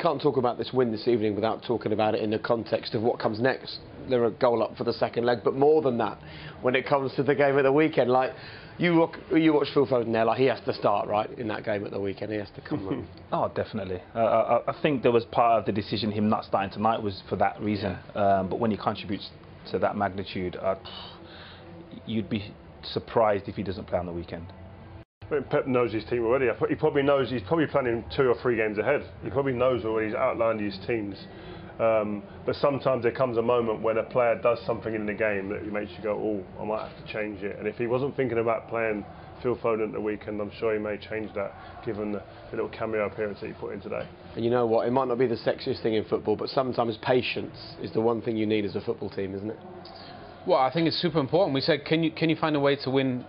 can't talk about this win this evening without talking about it in the context of what comes next. They're a goal up for the second leg, but more than that, when it comes to the game at the weekend, like you watch Phil Foden there, like he has to start right in that game at the weekend. He has to come on. Oh, definitely. I think there was part of the decision him not starting tonight was for that reason. Yeah. But when he contributes to that magnitude, you'd be surprised if he doesn't play on the weekend. I mean, Pep knows his team already. He probably knows he's probably planning 2 or 3 games ahead. He probably knows already. He's outlined his teams. But sometimes there comes a moment when a player does something in the game that makes you go, oh, I might have to change it. And if he wasn't thinking about playing Phil Foden at the weekend, I'm sure he may change that, given the little cameo appearance that he put in today. And you know what? It might not be the sexiest thing in football, but sometimes patience is the one thing you need as a football team, isn't it? Well, I think it's super important. We said, can you find a way to win?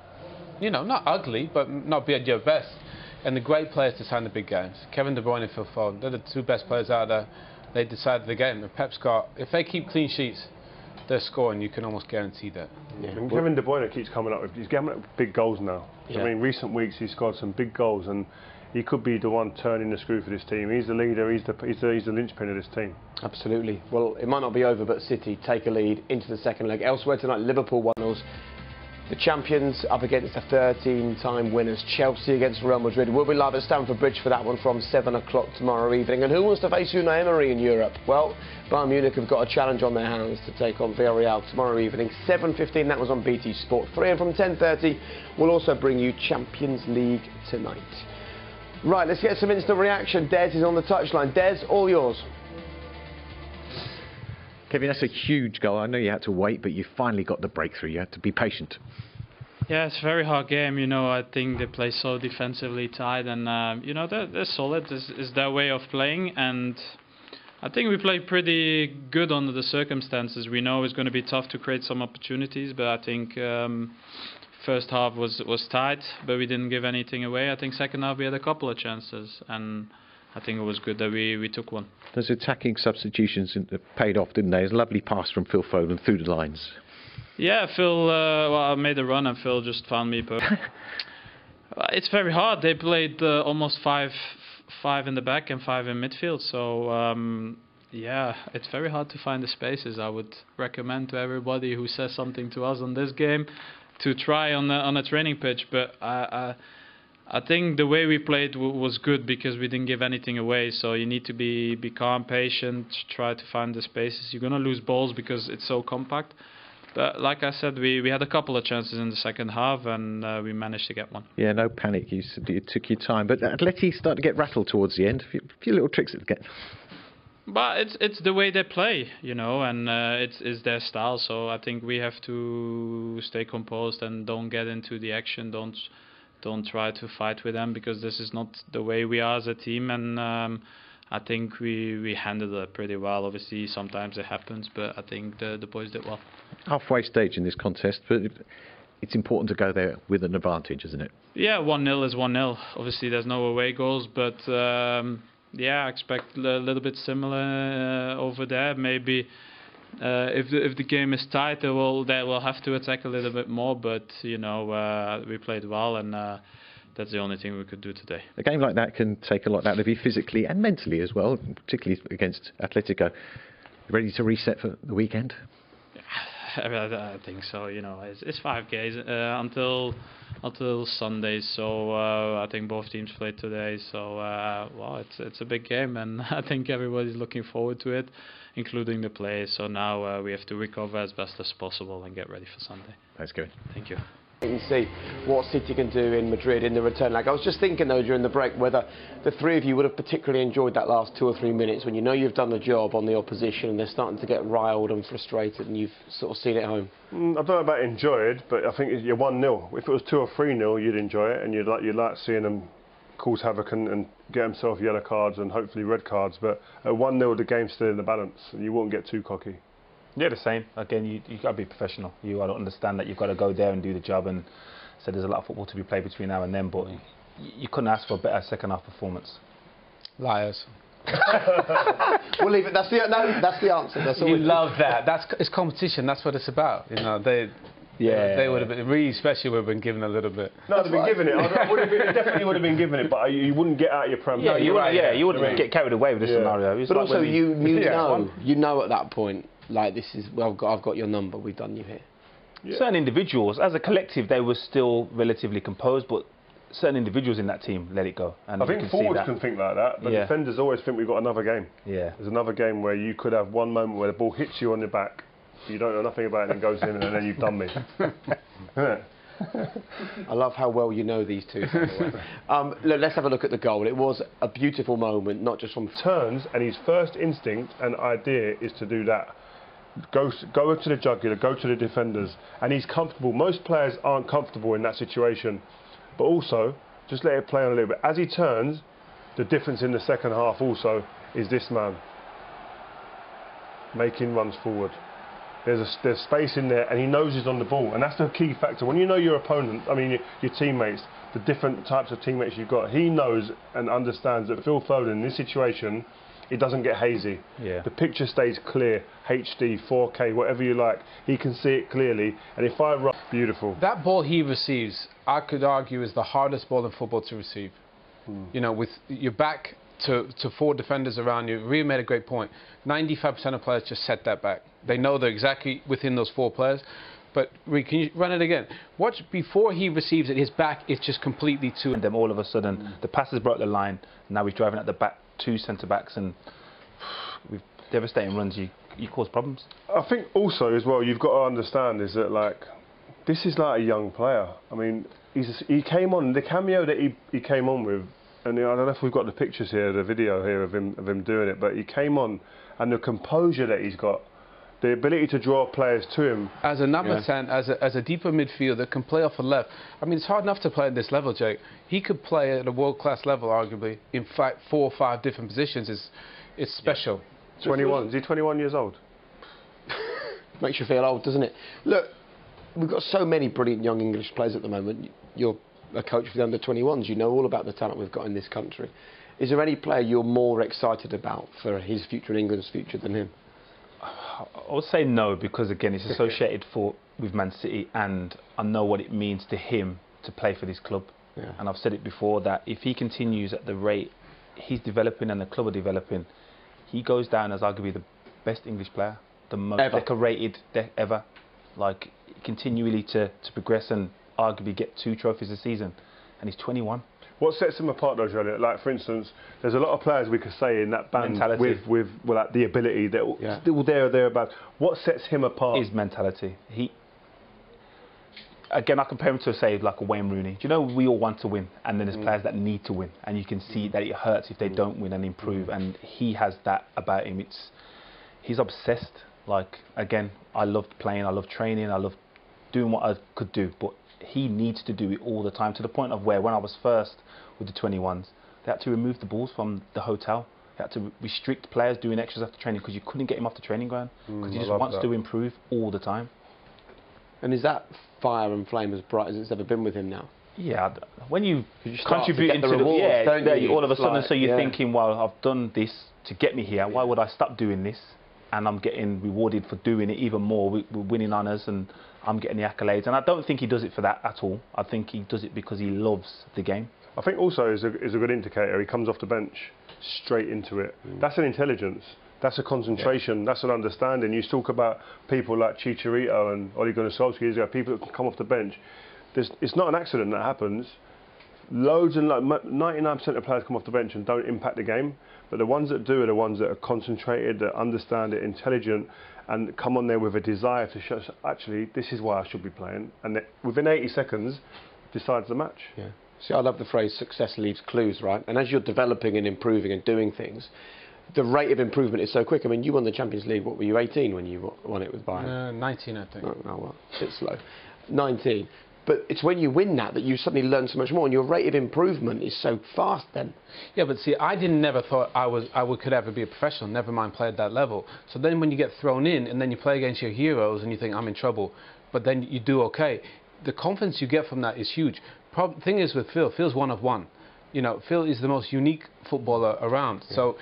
You know, not ugly, but not be at your best. And the great players decide the big games. Kevin De Bruyne and Phil Foden, they're the 2 best players out there. They decided the game. And Pep's got, if they keep clean sheets, they're scoring. You can almost guarantee that. Yeah. And Kevin De Bruyne keeps coming up with, he's getting up with big goals now. Yeah. I mean, recent weeks he's scored some big goals, and he could be the one turning the screw for this team. He's the leader. He's the linchpin of this team. Absolutely. Well, it might not be over, but City take a lead into the second leg. Elsewhere tonight, Liverpool 1-0. The champions up against the 13-time winners, Chelsea against Real Madrid. We'll be live at Stamford Bridge for that one from 7 o'clock tomorrow evening. And who wants to face Unai Emery in Europe? Well, Bayern Munich have got a challenge on their hands to take on Villarreal tomorrow evening. 7:15, that was on BT Sport 3. And from 10:30, we'll also bring you Champions League tonight. Right, let's get some instant reaction. Des is on the touchline. Des, all yours. Kevin, that's a huge goal. I know you had to wait, but you finally got the breakthrough. You had to be patient. Yeah, it's a very hard game. You know, I think they play so defensively tight, and you know, they're solid. It's their way of playing, and I think we played pretty good under the circumstances. We know it's going to be tough to create some opportunities, but I think first half was tight, but we didn't give anything away. I think second half we had a couple of chances, and I think it was good that we took one. Those attacking substitutions paid off, didn't they? It was a lovely pass from Phil Foden through the lines. Yeah, Phil, well, I made a run and Phil just found me. But it's very hard. They played almost five in the back and 5 in midfield. So, yeah, it's very hard to find the spaces. I would recommend to everybody who says something to us on this game to try on a training pitch. But I think the way we played was good because we didn't give anything away. So you need to be calm, patient, try to find the spaces. You're going to lose balls because it's so compact. But like I said, we had a couple of chances in the second half, and we managed to get one. Yeah, no panic. You said you took your time. But Atleti started to get rattled towards the end. A few little tricks at the get. But it's the way they play, you know, and it's their style. So I think we have to stay composed and don't get into the action. Don't try to fight with them, because this is not the way we are as a team. And I think we handled it pretty well. Obviously, sometimes it happens, but I think the boys did well. Halfway stage in this contest, but it's important to go there with an advantage, isn't it? Yeah, 1-0 is 1-0. Obviously, there's no away goals, but yeah, I expect a little bit similar over there. Maybe if the game is tight, they will have to attack a little bit more. But you know, we played well, and that's the only thing we could do today. A game like that can take a lot out of you physically and mentally as well, particularly against Atletico. Ready to reset for the weekend? I think so. You know, it's 5 games until Sunday. So I think both teams played today. So well, it's a big game, and I think everybody's looking forward to it, including the players. So now we have to recover as best as possible and get ready for Sunday. Thanks, Kevin. Thank you. And see what City can do in Madrid in the return leg. I was just thinking though during the break whether the 3 of you would have particularly enjoyed that last 2 or 3 minutes when you know you've done the job on the opposition and they're starting to get riled and frustrated and you've sort of seen it home. I don't know about enjoyed, but I think you're 1-0. If it was 2 or 3-0, you'd enjoy it, and you'd like seeing them cause havoc and get themselves yellow cards and hopefully red cards. But at 1-0, the game's still in the balance, and you wouldn't get too cocky. Yeah, the same. Again, you got to be professional. You got to understand that you've got to go there and do the job. And so there's a lot of football to be played between now and then. But you couldn't ask for a better second half performance. Liars. We'll leave it. That's the answer. That's all. You love that. It's competition. That's what it's about. You know, Yeah. They would have been, really especially would have been given a little bit. No, they'd been given it. It definitely would have been given it, but you wouldn't get out of your prem. Yeah, you wouldn't get carried away with this scenario. It's but like also, you know at that point, like, this is, well, I've got your number, we've done you here. Yeah. Certain individuals, as a collective, they were still relatively composed, but certain individuals in that team let it go. And I think forwards can think like that, but defenders always think we've got another game. Yeah. There's another game where you could have one moment where the ball hits you on the back, you don't know nothing about it, and goes in, and then you've done me. I love how well you know these two. Look, let's have a look at the goal. It was a beautiful moment, not just from turns, and his first instinct and idea is to do that. Go to the jugular, go to the defenders, and he's comfortable. Most players aren't comfortable in that situation, but also just let it play on a little bit. As he turns, the difference in the second half also is this man making runs forward. There's space in there, and he knows he's on the ball, and that's the key factor. When you know your opponent, I mean your teammates, the different types of teammates you've got, he knows and understands that Phil Foden in this situation, it doesn't get hazy. Yeah. The picture stays clear, HD, 4K, whatever you like. He can see it clearly, and if I run, beautiful. That ball he receives, I could argue, is the hardest ball in football to receive. You know, with your back to four defenders around you. Ria made a great point. 95% of players just set that back. They know they're exactly within those four players. But can you run it again? Watch, before he receives it, his back is just completely to And then all of a sudden, the passes broke the line. Now he's driving at the back, two centre-backs, and with devastating runs, you cause problems. I think also as well, you've got to understand is that, like, this is like a young player. I mean, he came on, the cameo that he came on with, and I don't know if we've got the pictures here, the video here of him doing it, but he came on, and the composure that he's got, the ability to draw players to him. As a number 10, as a deeper midfielder, can play off the left. I mean, it's hard enough to play at this level, Jake. He could play at a world-class level, arguably, in fact, 4 or 5 different positions. It's special. 21. Is he 21 years old? Makes you feel old, doesn't it? Look, we've got so many brilliant young English players at the moment. You're a coach for the under-21s. You know all about the talent we've got in this country. Is there any player you're more excited about for his future and England's future than him? I would say no, because again, it's associated with Man City, and I know what it means to him to play for this club. Yeah. And I've said it before that if he continues at the rate he's developing and the club are developing, he goes down as arguably the best English player, the most decorated ever. Like, continually to progress and arguably get 2 trophies a season, and he's 21. What sets him apart though, Johnny? Like, for instance, there's a lot of players we could say in that band with like, the ability that still there or thereabouts. What sets him apart? His mentality. Again, I compare him to, say, like a Wayne Rooney. Do you know, we all want to win, and then there's players that need to win, and you can see that it hurts if they don't win and improve, and he has that about him. He's obsessed. Like, again, I loved playing, I love training, I love doing what I could do, but he needs to do it all the time, to the point of where, when I was first with the 21s, they had to remove the balls from the hotel. They had to restrict players doing extras after training because you couldn't get him off the training ground, because he just wants to improve all the time. And is that fire and flame as bright as it's ever been with him now? Yeah, when you contribute into the rewards, all of a sudden, so you're thinking, well, I've done this to get me here, why would I stop doing this? And I'm getting rewarded for doing it even more. We're winning honours and I'm getting the accolades. And I don't think he does it for that at all. I think he does it because he loves the game. I think also is a good indicator. He comes off the bench straight into it. That's an intelligence. That's a concentration. That's an understanding. You talk about people like Chicharito and Ole Gunnar Solskjaer, people that can come off the bench. It's not an accident that happens. Loads and 99% of players come off the bench and don't impact the game. But the ones that do are the ones that are concentrated, that understand it, intelligent, and come on there with a desire to show, actually, this is why I should be playing. And within 80 seconds, decides the match. Yeah. See, I love the phrase, success leaves clues, right? And as you're developing and improving and doing things, the rate of improvement is so quick. I mean, you won the Champions League, what were you, 18 when you won it with Bayern? 19, I think. Oh, well, a bit slow. 19. But it's when you win that you suddenly learn so much more, and your rate of improvement is so fast then. Yeah, but see, I never thought I could ever be a professional, never mind play at that level. So then when you get thrown in, and then you play against your heroes, and you think, I'm in trouble, but then you do okay, the confidence you get from that is huge. Thing is with Phil's one of one. You know, Phil is the most unique footballer around. Yeah. So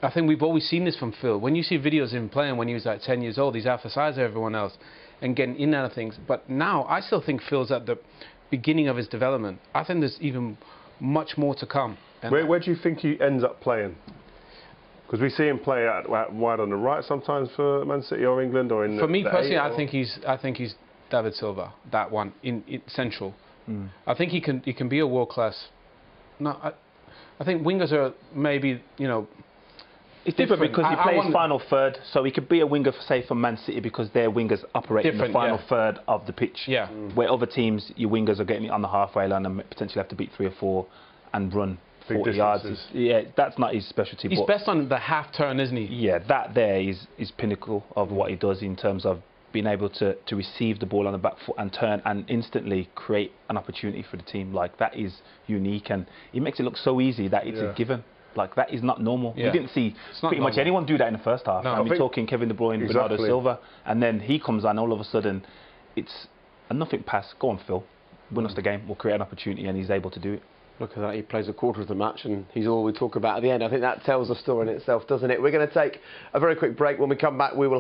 I think we've always seen this from Phil. When you see videos of him playing when he was like 10 years old, he's half the size of everyone else. and getting in and out of things. But now I still think Phil's at the beginning of his development. I think there's even much more to come. And where do you think he ends up playing? Because we see him play out wide on the right sometimes for Man City or England, or in for me personally, I think he's David Silva, that one in central. I think he can be a world class. No, I think wingers are maybe, you know. It's different because he plays final third, so he could be a winger, say, for Man City because their wingers operate in the final third of the pitch. Yeah. Where other teams, your wingers are getting it on the halfway line and potentially have to beat 3 or 4 and run 40 yards. Yeah, that's not his specialty. He's best on the half turn, isn't he? Yeah, that there is pinnacle of what he does in terms of being able to receive the ball on the back foot and turn and instantly create an opportunity for the team. Like, that is unique, and he makes it look so easy that it's a given. Like, that is not normal. We didn't see pretty much anyone do that in the first half. No. And we're talking Kevin De Bruyne, Bernardo Silva, and then he comes on, all of a sudden, it's a nothing pass. Go on, Phil. Win us the game. We'll create an opportunity, and he's able to do it. Look at that, he plays a quarter of the match and he's all we talk about at the end. I think that tells a story in itself, doesn't it? We're going to take a very quick break. When we come back, we will